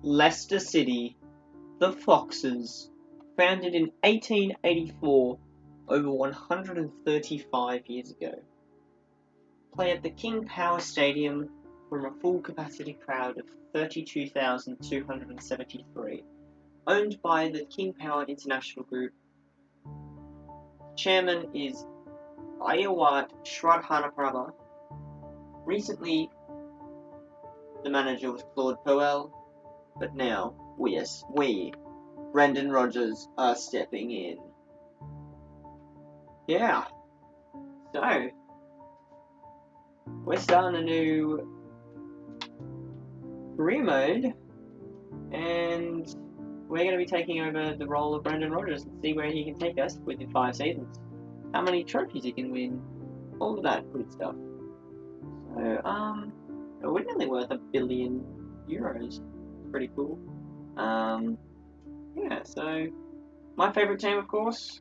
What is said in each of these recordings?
Leicester City, the Foxes, founded in 1884, over 135 years ago, play at the King Power Stadium from a full capacity crowd of 32,273, owned by the King Power International Group. Chairman is Ayawat Shradhanaprabha. Recently, the manager was Claude Powell, but now we, Brendan Rodgers, are stepping in. Yeah, so we're starting a new career mode, and we're going to be taking over the role of Brendan Rodgers and see where he can take us within 5 seasons, how many trophies he can win, all of that good stuff. So, we're nearly worth €1 billion. Pretty cool. Yeah, so my favourite team, of course.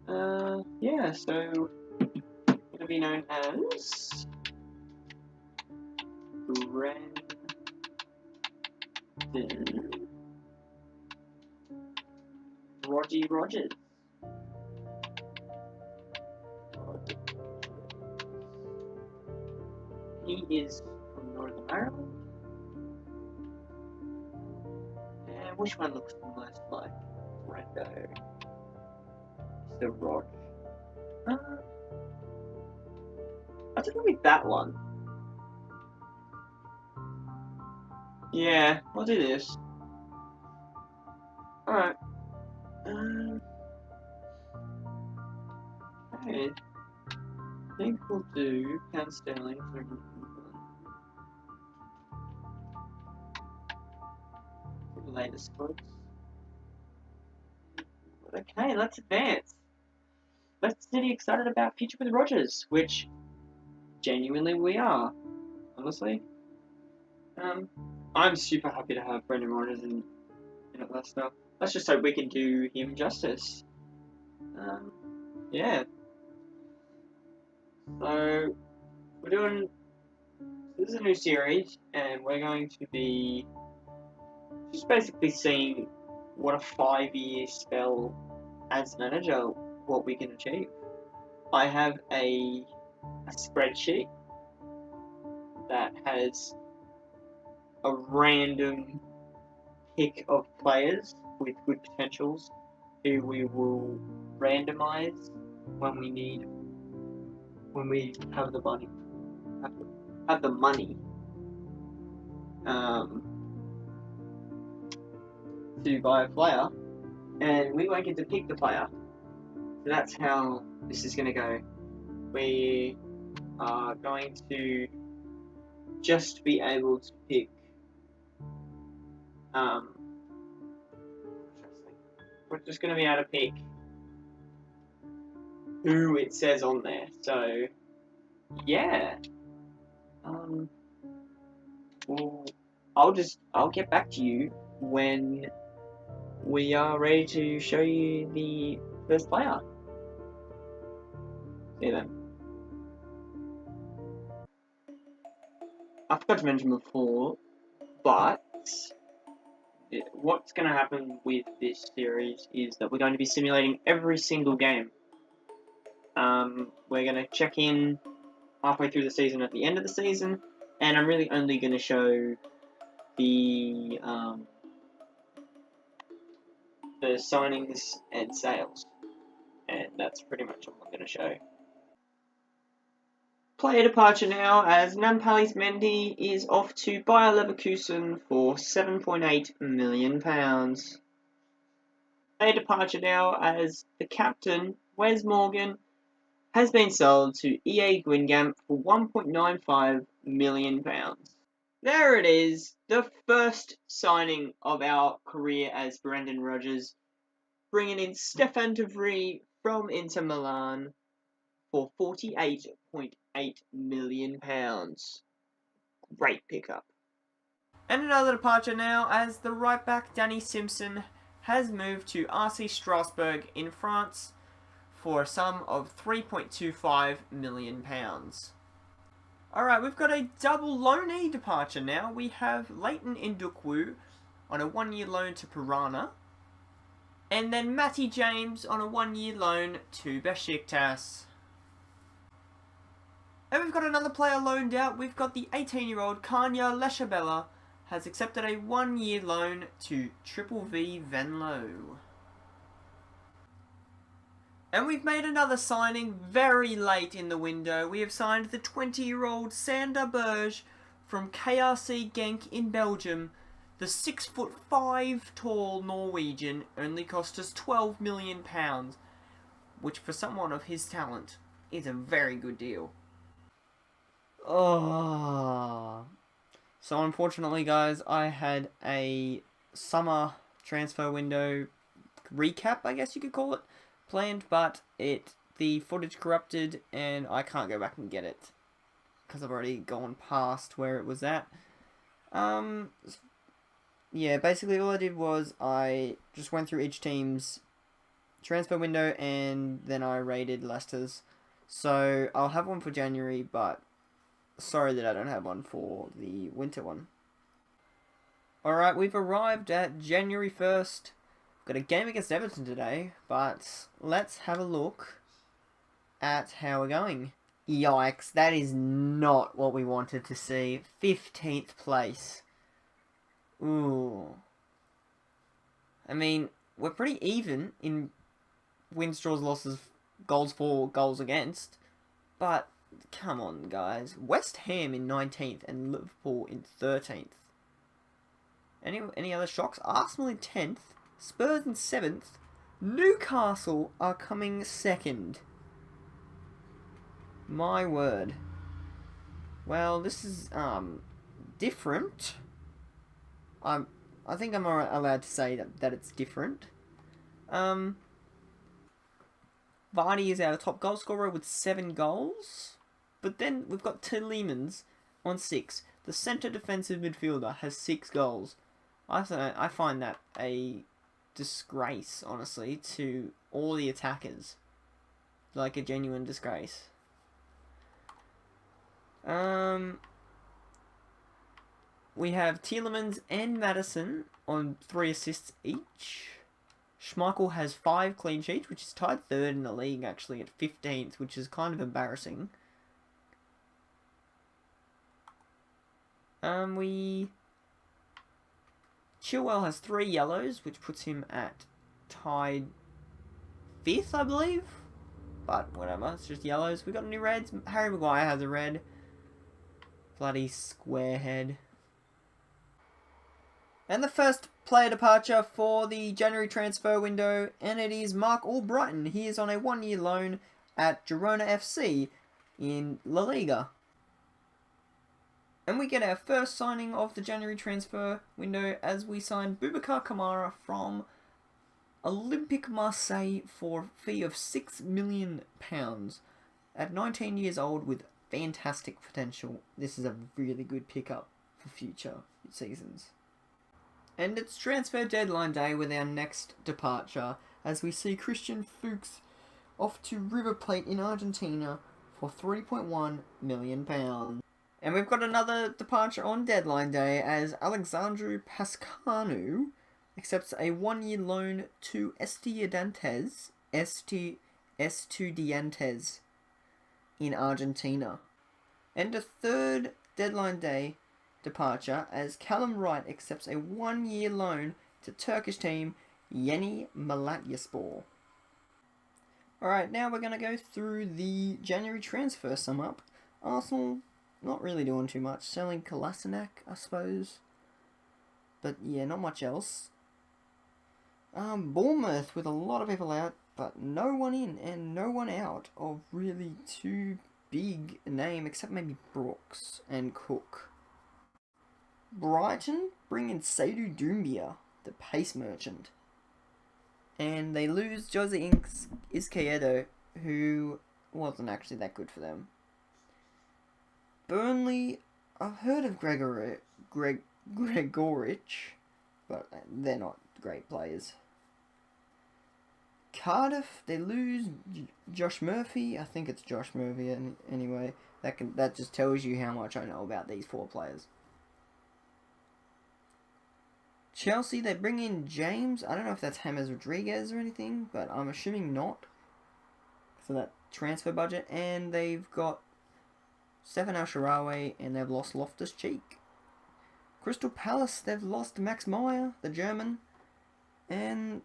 Yeah, so it'll be known as Brendan Rodgy Rodgers. He is from Northern Ireland. And which one looks the most like Brendo? Mr. Rod. I don't know with that one. Yeah, we'll do this. Alright. Okay. I think we'll do pound sterling. The latest quotes. Okay, let's advance. Leicester City excited about future with Rodgers, which genuinely we are, honestly. I'm super happy to have Brendan Rodgers in Leicester. Let's just hope we can do him justice. Yeah. So we're doing. This is a new series, and we're going to be just basically seeing what a 5-year spell as manager, what we can achieve. I have a spreadsheet that has a random pick of players with good potentials who we will randomize when we have the money. Have the money to buy a player, and we won't get to pick the player. So that's how this is going to go. We are going to just be able to pick. We're just going to be able to pick who it says on there. So, yeah. Well, I'll get back to you when we are ready to show you the first player. See you then. I forgot to mention before, but what's going to happen with this series is that we're going to be simulating every single game. We're going to check in halfway through the season at the end of the season, and I'm really only going to show the signings and sales, and that's pretty much all I'm going to show. Player departure now, as Nampalys Mendy is off to Bayer Leverkusen for £7.8 million. Player departure now, as the captain, Wes Morgan, has been sold to EA Guingamp for £1.95 million. There it is, the first signing of our career as Brendan Rodgers, bringing in Stefan de Vrij from Inter Milan for £48.8 million. Great pickup. And another departure now, as the right back Danny Simpson has moved to RC Strasbourg in France for a sum of £3.25 million. Alright, we've got a double loanee departure now. We have Leighton Ndukwu on a 1-year loan to Piranha. And then Matty James on a 1-year loan to Besiktas. And we've got another player loaned out. We've got the 18-year-old Kanya Leshabella has accepted a 1-year loan to Triple V Venlo. And we've made another signing very late in the window. We have signed the 20-year-old Sander Berge from KRC Genk in Belgium. The 6'5" tall Norwegian only cost us £12 million, which for someone of his talent is a very good deal. Oh. So unfortunately, guys, I had a summer transfer window recap, I guess you could call it, planned, but the footage corrupted and I can't go back and get it because I've already gone past where it was at. Yeah, basically all I did was I just went through each team's transfer window and then I rated Leicester's. So I'll have one for January, but sorry that I don't have one for the winter one. Alright, we've arrived at January 1st. Got a game against Everton today, but let's have a look at how we're going. Yikes, that is not what we wanted to see. 15th place. Ooh. I mean, we're pretty even in wins, draws, losses, goals for, goals against. But, come on, guys. West Ham in 19th and Liverpool in 13th. Any other shocks? Arsenal in 10th. Spurs in 7th. Newcastle are coming 2nd. My word. Well, this is, different. I think I'm allowed to say that it's different. Vardy is our top goal scorer with 7 goals. But then we've got Tielemans on 6. The centre defensive midfielder has 6 goals. I find that a disgrace, honestly, to all the attackers. Like a genuine disgrace. We have Tielemans and Maddison on 3 assists each. Schmeichel has 5 clean sheets, which is tied 3rd in the league, actually, at 15th, which is kind of embarrassing. Chilwell has 3 yellows, which puts him at tied 5th, I believe. But whatever, it's just yellows. We got new reds. Harry Maguire has a red. Bloody squarehead. And the first player departure for the January transfer window, and it is Mark Albrighton. He is on a 1-year loan at Girona FC in La Liga. And we get our first signing of the January transfer window as we sign Boubacar Kamara from Olympique Marseille for a fee of £6 million. At 19 years old with fantastic potential, this is a really good pickup for future seasons. And it's transfer deadline day with our next departure as we see Christian Fuchs off to River Plate in Argentina for £3.1 million. And we've got another departure on deadline day as Alexandru Pascanu accepts a 1-year loan to Estudiantes in Argentina. And a third deadline day departure as Callum Wright accepts a 1-year loan to Turkish team Yeni Malatyaspor. Alright, now we're going to go through the January transfer sum up. Arsenal not really doing too much, selling Kolasinac, I suppose. But yeah, not much else. Bournemouth with a lot of people out, but no one in and no one out of really too big a name, except maybe Brooks and Cook. Brighton bring in Seydou Doumbia, the pace merchant. And they lose Jose Izquierdo, who wasn't actually that good for them. Burnley, I've heard of Gregorich, but they're not great players. Cardiff, they lose Josh Murphy, I think it's Josh Murphy anyway, That just tells you how much I know about these 4 players. Chelsea, they bring in James. I don't know if that's James Rodriguez or anything, but I'm assuming not. For that transfer budget. And they've got Stefan Al-Sharawi, and they've lost Loftus-Cheek. Crystal Palace, they've lost Max Meyer, the German. And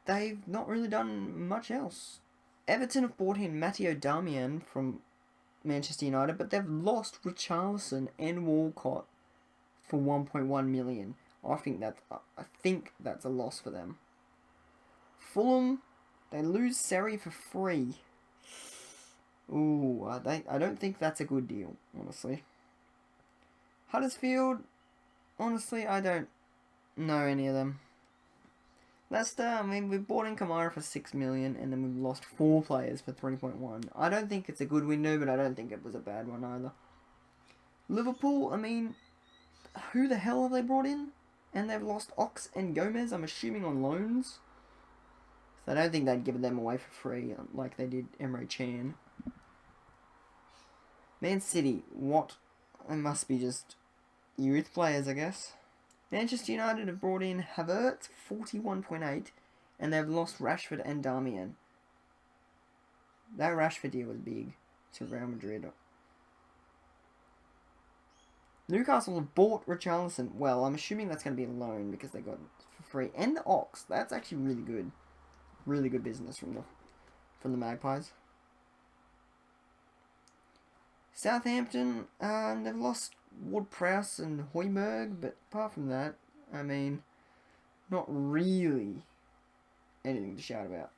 they've not really done much else. Everton have brought in Matteo Darmian from Manchester United, but they've lost Richarlison and Walcott for 1.1 million. I think that's a loss for them. Fulham, they lose Seri for free. Ooh, I don't think that's a good deal, honestly. Huddersfield, honestly, I don't know any of them. Leicester, I mean, we've bought in Kamara for 6 million, and then we've lost 4 players for 3.1. I don't think it's a good window, but I don't think it was a bad one either. Liverpool, I mean, who the hell have they brought in? And they've lost Ox and Gomez, I'm assuming on loans. So I don't think they'd give them away for free like they did Emre Can. Man City, what? They must be just youth players, I guess. Manchester United have brought in Havertz, 41.8, and they've lost Rashford and Darmian. That Rashford deal was big to Real Madrid. Newcastle have bought Richarlison. Well, I'm assuming that's going to be a loan because they got it for free. And the Ox. That's actually really good. Really good business from the Magpies. Southampton, they've lost Ward-Prowse and Højbjerg, but apart from that, I mean, not really anything to shout about.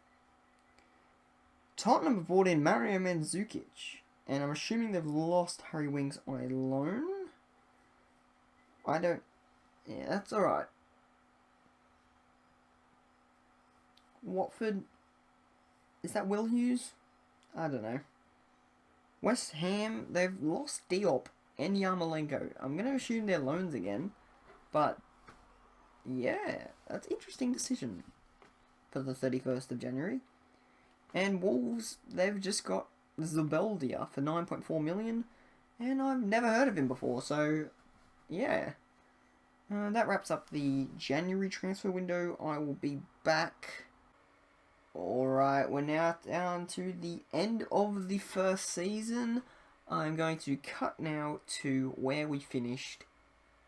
Tottenham have brought in Mario Mandzukic, and I'm assuming they've lost Harry Winks on a loan. Yeah, that's alright. Watford, is that Will Hughes? I don't know. West Ham, they've lost Diop and Yarmolenko. I'm going to assume they're loans again, but yeah, that's an interesting decision for the 31st of January. And Wolves, they've just got Zubeldia for 9.4 million, and I've never heard of him before, so yeah. That wraps up the January transfer window. I will be back. Alright, we're now down to the end of the first season. I'm going to cut now to where we finished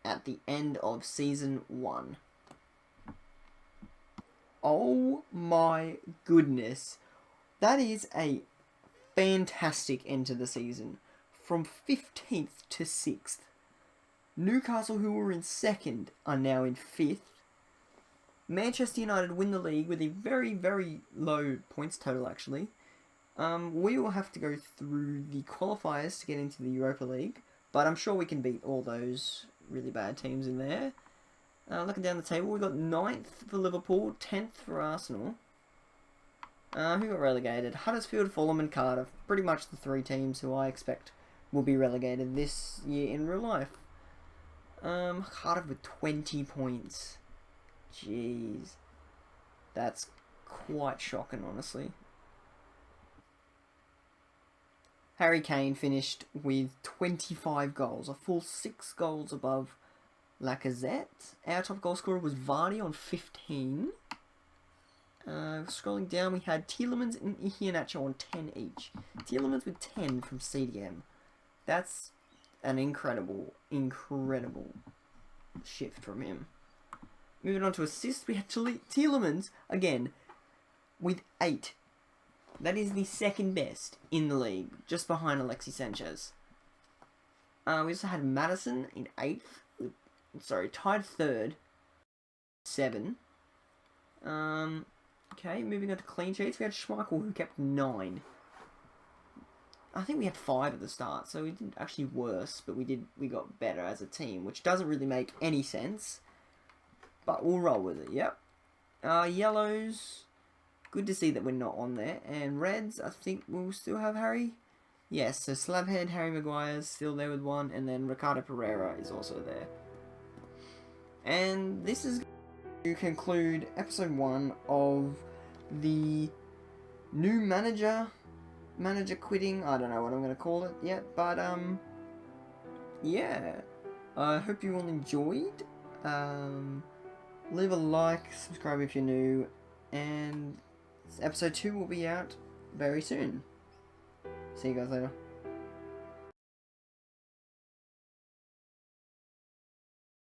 at the end of season 1. Oh my goodness. That is a fantastic end to the season. From 15th to 6th. Newcastle, who were in 2nd, are now in 5th. Manchester United win the league with a very, very low points total, actually. We will have to go through the qualifiers to get into the Europa League, but I'm sure we can beat all those really bad teams in there. Looking down the table, we got 9th for Liverpool, 10th for Arsenal. Who got relegated? Huddersfield, Fulham and Cardiff. Pretty much the 3 teams who I expect will be relegated this year in real life. Cardiff with 20 points. Jeez. That's quite shocking, honestly. Harry Kane finished with 25 goals, a full 6 goals above Lacazette. Our top goal scorer was Vardy on 15. Scrolling down, we had Tielemans and Iheanacho on 10 each. Tielemans with 10 from CDM. That's an incredible shift from him. Moving on to assists, we had Tielemans, again, with 8. That is the 2nd best in the league, just behind Alexis Sanchez. We also had Maddison in 8th. Tied 3rd. 7. Okay, moving on to clean sheets, we had Schmeichel, who kept 9. I think we had 5 at the start, so we didn't actually worse, but we got better as a team, which doesn't really make any sense. But we'll roll with it, yep. Yellows, good to see that we're not on there. And reds, I think we'll still have Harry. Yes, so Slabhead, Harry Maguire's still there with 1, and then Ricardo Pereira is also there. And this is to conclude episode 1 of the new manager manager quitting. I don't know what I'm going to call it yet, but yeah. I hope you all enjoyed. Leave a like, subscribe if you're new, and episode 2 will be out very soon. See you guys later.